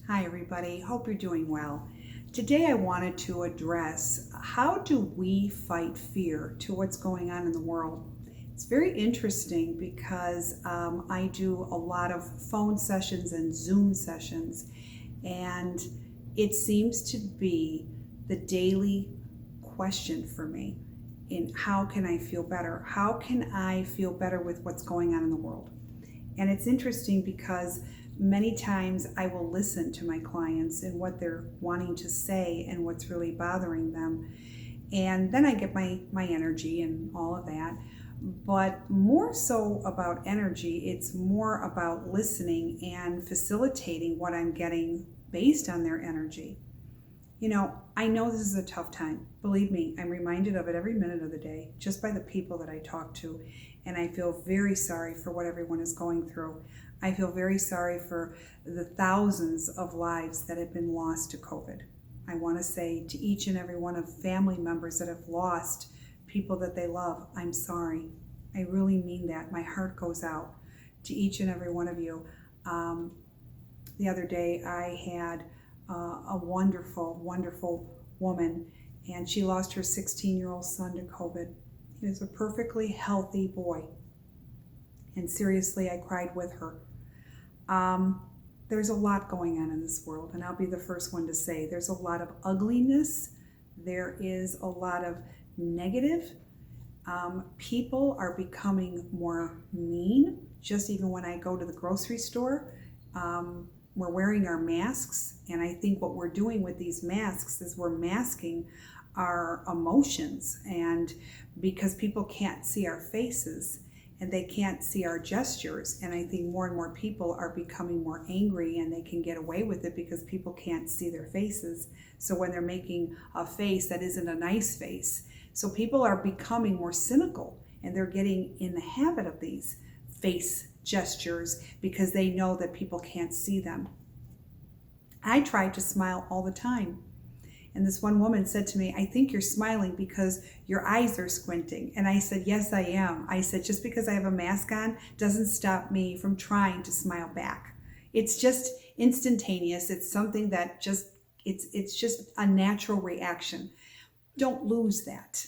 Hi everybody, hope you're doing well. Today I wanted to address how do we fight fear to what's going on in the world. It's very interesting because I do a lot of phone sessions and Zoom sessions, and it seems to be the daily question for me in how can I feel better? How can I feel better with what's going on in the world? And it's interesting because many times I will listen to my clients and what they're wanting to say and what's really bothering them. And then I get my energy and all of that. But more so about energy, it's more about listening and facilitating what I'm getting based on their energy. I know this is a tough time. Believe me, I'm reminded of it every minute of the day just by the people that I talk to. And I feel very sorry for what everyone is going through. I feel very sorry for the thousands of lives that have been lost to COVID. I want to say to each and every one of family members that have lost people that they love, I'm sorry. I really mean that. My heart goes out to each and every one of you. The other day I had a wonderful, wonderful woman, and she lost her 16-year-old son to COVID. He was a perfectly healthy boy. And seriously, I cried with her. There's a lot going on in this world, and I'll be the first one to say there's a lot of ugliness. There is a lot of negative. People are becoming more mean. Just even when I go to the grocery store, we're wearing our masks, and I think what we're doing with these masks is we're masking our emotions, and because people can't see our faces and they can't see our gestures, and I think more and more people are becoming more angry, and they can get away with it because people can't see their faces. So when they're making a face that isn't a nice face, so people are becoming more cynical, and they're getting in the habit of these face gestures because they know that people can't see them. I try to smile all the time. And this one woman said to me, I think you're smiling because your eyes are squinting. And I said, yes, I am. I said, just because I have a mask on doesn't stop me from trying to smile back. It's just instantaneous. It's something that it's just a natural reaction. Don't lose that.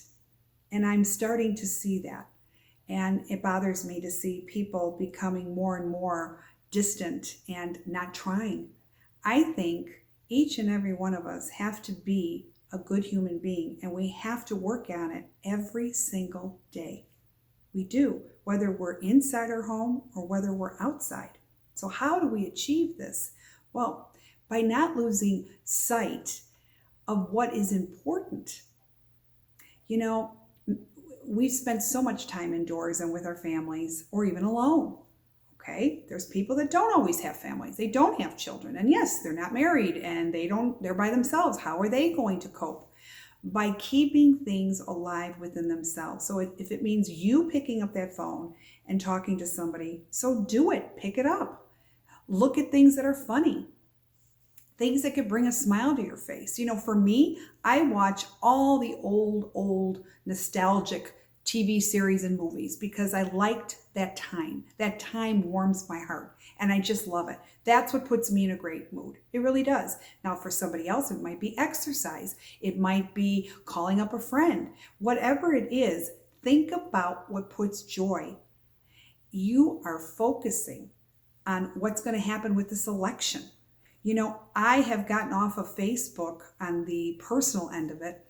And I'm starting to see that. And it bothers me to see people becoming more and more distant and not trying. I think each and every one of us have to be a good human being, and we have to work on it every single day. We do, whether we're inside our home or whether we're outside. So how do we achieve this? Well, by not losing sight of what is important. We've spent so much time indoors and with our families or even alone. Okay, there's people that don't always have families. They don't have children. And yes, they're not married and they're by themselves. How are they going to cope? By keeping things alive within themselves. So if it means you picking up that phone and talking to somebody, so do it. Pick it up. Look at things that are funny. Things that could bring a smile to your face. For me, I watch all the old nostalgic TV series and movies because I liked that time. That time warms my heart and I just love it. That's what puts me in a great mood. It really does. Now for somebody else, it might be exercise. It might be calling up a friend. Whatever it is, think about what puts joy. You are focusing on what's going to happen with this election. I have gotten off of Facebook on the personal end of it.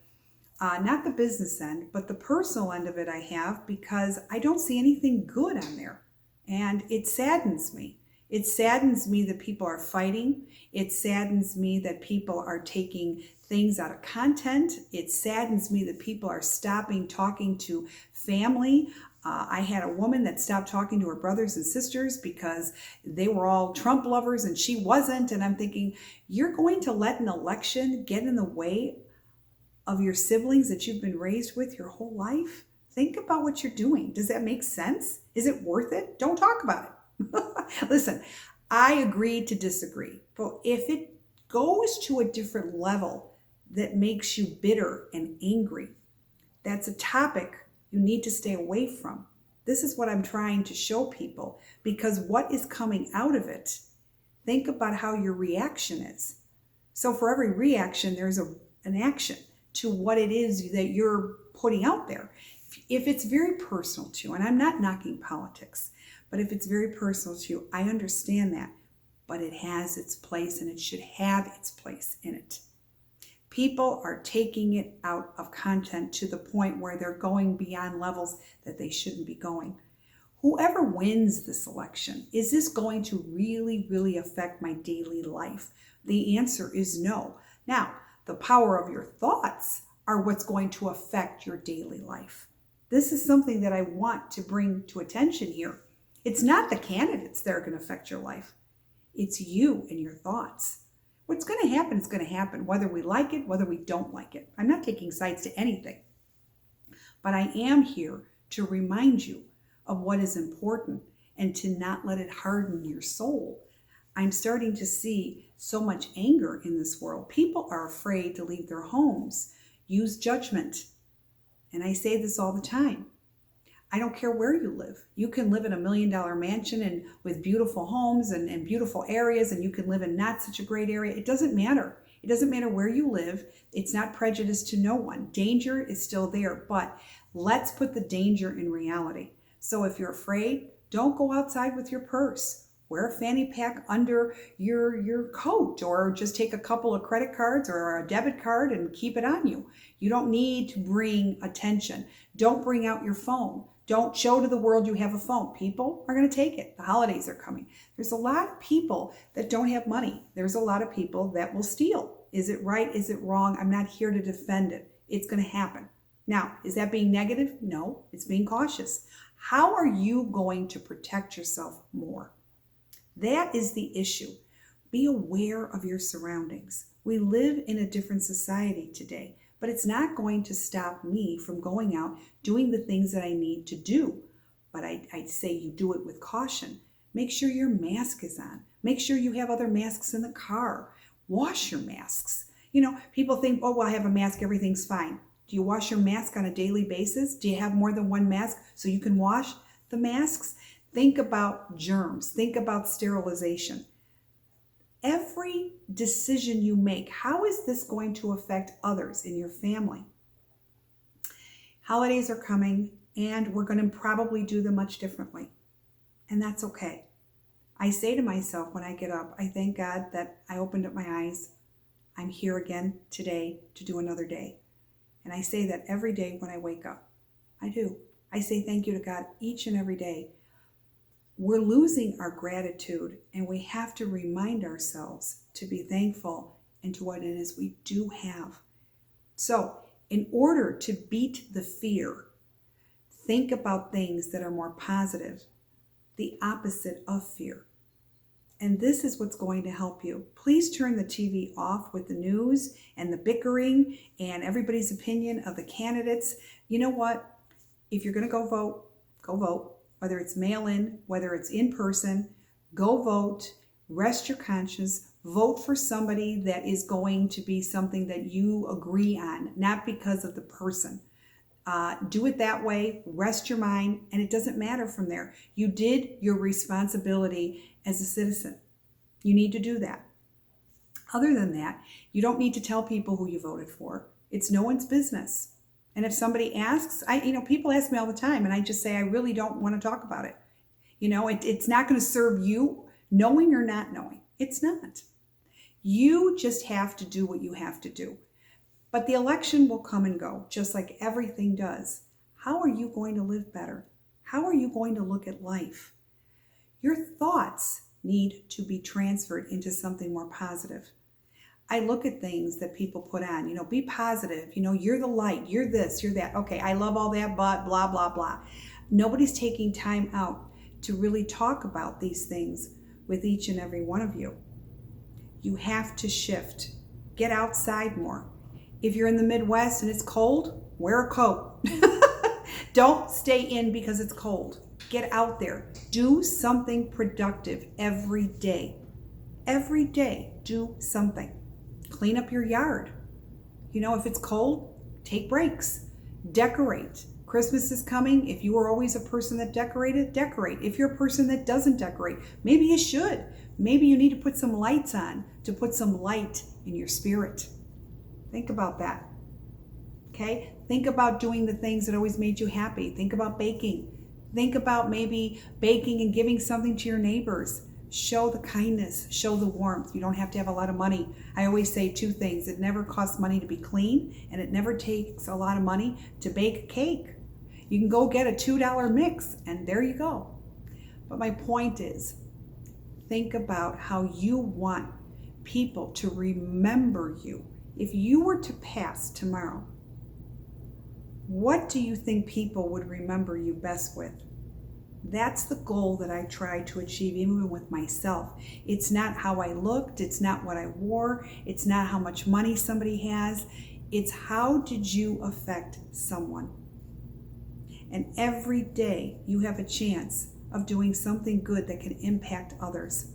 Not the business end, but the personal end of it I have because I don't see anything good on there. And it saddens me. It saddens me that people are fighting. It saddens me that people are taking things out of content. It saddens me that people are stopping talking to family. I had a woman that stopped talking to her brothers and sisters because they were all Trump lovers and she wasn't. And I'm thinking, you're going to let an election get in the way of your siblings that you've been raised with your whole life? Think about what you're doing. Does that make sense? Is it worth it? Don't talk about it. Listen, I agree to disagree, but if it goes to a different level that makes you bitter and angry, that's a topic you need to stay away from. This is what I'm trying to show people because what is coming out of it Think about how your reaction is. So for every reaction, there's an action to what it is that you're putting out there. If it's very personal to you, and I'm not knocking politics, but if it's very personal to you, I understand that. But it has its place, and it should have its place in it. People are taking it out of content to the point where they're going beyond levels that they shouldn't be going. Whoever wins this election, is this going to really, really affect my daily life? The answer is no. Now, the power of your thoughts are what's going to affect your daily life. This is something that I want to bring to attention here. It's not the candidates that are going to affect your life. It's you and your thoughts. What's going to happen is going to happen, whether we like it, whether we don't like it. I'm not taking sides to anything. But I am here to remind you of what is important and to not let it harden your soul. I'm starting to see so much anger in this world. People are afraid to leave their homes, use judgment. And I say this all the time. I don't care where you live. You can live in $1 million mansion and with beautiful homes and beautiful areas, and you can live in not such a great area. It doesn't matter. It doesn't matter where you live. It's not prejudice to no one. Danger is still there, but let's put the danger in reality. So if you're afraid, don't go outside with your purse. Wear a fanny pack under your coat, or just take a couple of credit cards or a debit card and keep it on you. You don't need to bring attention. Don't bring out your phone. Don't show to the world you have a phone. People are going to take it. The holidays are coming. There's a lot of people that don't have money. There's a lot of people that will steal. Is it right? Is it wrong? I'm not here to defend it. It's going to happen. Now, is that being negative? No, it's being cautious. How are you going to protect yourself more? That is the issue. Be aware of your surroundings. We live in a different society today, but it's not going to stop me from going out, doing the things that I need to do. But I'd say you do it with caution. Make sure your mask is on. Make sure you have other masks in the car. Wash your masks. You know, people think, oh, well, I have a mask, everything's fine. Do you wash your mask on a daily basis? Do you have more than one mask so you can wash the masks? Think about germs. Think about sterilization. Every decision you make, how is this going to affect others in your family? Holidays are coming, and we're going to probably do them much differently. And that's okay. I say to myself when I get up, I thank God that I opened up my eyes. I'm here again today to do another day. And I say that every day when I wake up. I do. I say thank you to God each and every day. We're losing our gratitude, and we have to remind ourselves to be thankful and to what it is we do have. So, in order to beat the fear, think about things that are more positive, the opposite of fear. And this is what's going to help you. Please turn the TV off with the news and the bickering and everybody's opinion of the candidates. You know what? If you're going to go vote, go vote. Whether it's mail-in, whether it's in person, go vote, rest your conscience, vote for somebody that is going to be something that you agree on, not because of the person. Do it that way, rest your mind, and it doesn't matter from there. You did your responsibility as a citizen. You need to do that. Other than that, you don't need to tell people who you voted for. It's no one's business. And if somebody asks, people ask me all the time, and I just say, I really don't want to talk about it. It's not going to serve you, knowing or not knowing. It's not. You just have to do what you have to do. But the election will come and go, just like everything does. How are you going to live better? How are you going to look at life? Your thoughts need to be transferred into something more positive. I look at things that people put on, be positive, you're the light, you're this, you're that. Okay, I love all that, but blah, blah, blah. Nobody's taking time out to really talk about these things with each and every one of you. You have to shift. Get outside more. If you're in the Midwest and it's cold, wear a coat. Don't stay in because it's cold. Get out there. Do something productive every day. Every day, do something. Clean up your yard. If it's cold, take breaks. Decorate. Christmas is coming. If you were always a person that decorated, decorate. If you're a person that doesn't decorate, maybe you should. Maybe you need to put some lights on to put some light in your spirit. Think about that. Okay? Think about doing the things that always made you happy. Think about baking. Think about maybe baking and giving something to your neighbors. Show the kindness, show the warmth. You don't have to have a lot of money. I always say two things. It never costs money to be clean, and it never takes a lot of money to bake a cake. You can go get a $2 mix, and there you go. But my point is, think about how you want people to remember you. If you were to pass tomorrow, what do you think people would remember you best with? That's the goal that I try to achieve even with myself. It's not how I looked, it's not what I wore, it's not how much money somebody has. It's how did you affect someone? And every day you have a chance of doing something good that can impact others.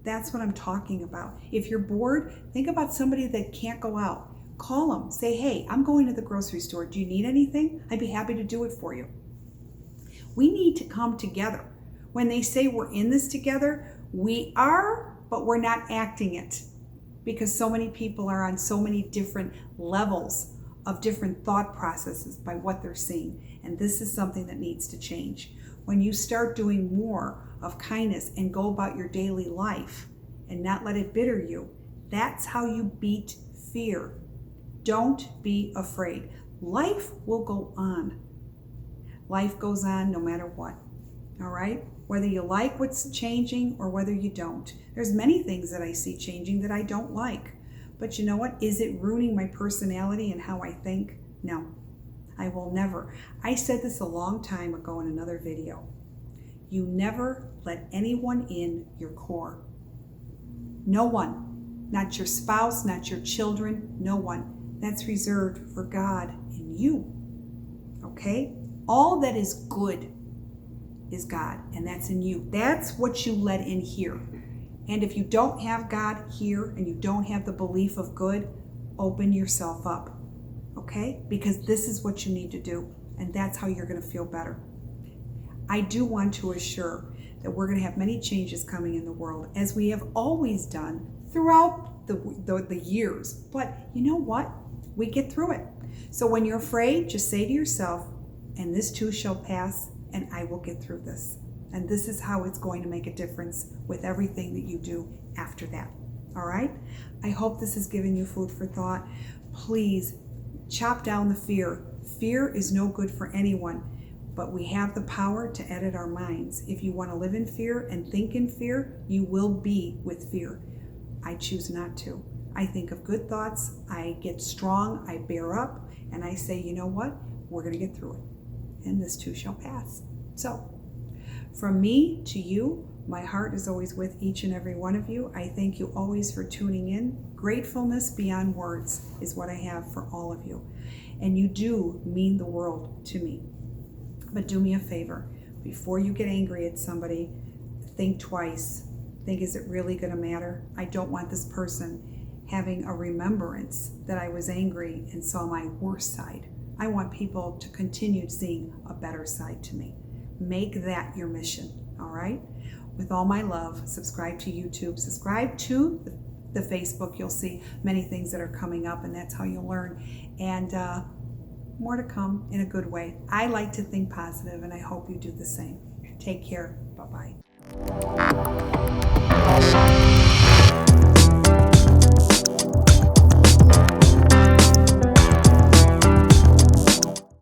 That's what I'm talking about. If you're bored, think about somebody that can't go out. Call them, say, hey, I'm going to the grocery store. Do you need anything? I'd be happy to do it for you. We need to come together. When they say we're in this together, we are, but we're not acting it, because so many people are on so many different levels of different thought processes by what they're seeing. And this is something that needs to change. When you start doing more of kindness and go about your daily life and not let it bitter you, that's how you beat fear. Don't be afraid. Life will go on. Life goes on no matter what. All right? Whether you like what's changing or whether you don't. There's many things that I see changing that I don't like. But you know what? Is it ruining my personality and how I think? No, I will never. I said this a long time ago in another video. You never let anyone in your core. No one. Not your spouse, not your children, no one. That's reserved for God and you. Okay? All that is good is God, and that's in you. That's what you let in here. And if you don't have God here and you don't have the belief of good, open yourself up. Okay? Because this is what you need to do, and that's how you're going to feel better. I do want to assure that we're going to have many changes coming in the world, as we have always done throughout the years. But you know what? We get through it. So when you're afraid, just say to yourself, and this too shall pass, and I will get through this. And this is how it's going to make a difference with everything that you do after that. All right? I hope this has given you food for thought. Please chop down the fear. Fear is no good for anyone, but we have the power to edit our minds. If you want to live in fear and think in fear, you will be with fear. I choose not to. I think of good thoughts, I get strong, I bear up, and I say, you know what? We're going to get through it, and this too shall pass. So, from me to you, my heart is always with each and every one of you. I thank you always for tuning in. Gratefulness beyond words is what I have for all of you. And you do mean the world to me. But do me a favor. Before you get angry at somebody, think twice. Think, is it really going to matter? I don't want this person having a remembrance that I was angry and saw my worst side. I want people to continue seeing a better side to me. Make that your mission, all right? With all my love, subscribe to YouTube, subscribe to the Facebook. You'll see many things that are coming up, and that's how you'll learn. And more to come in a good way. I like to think positive, and I hope you do the same. Take care. Bye-bye.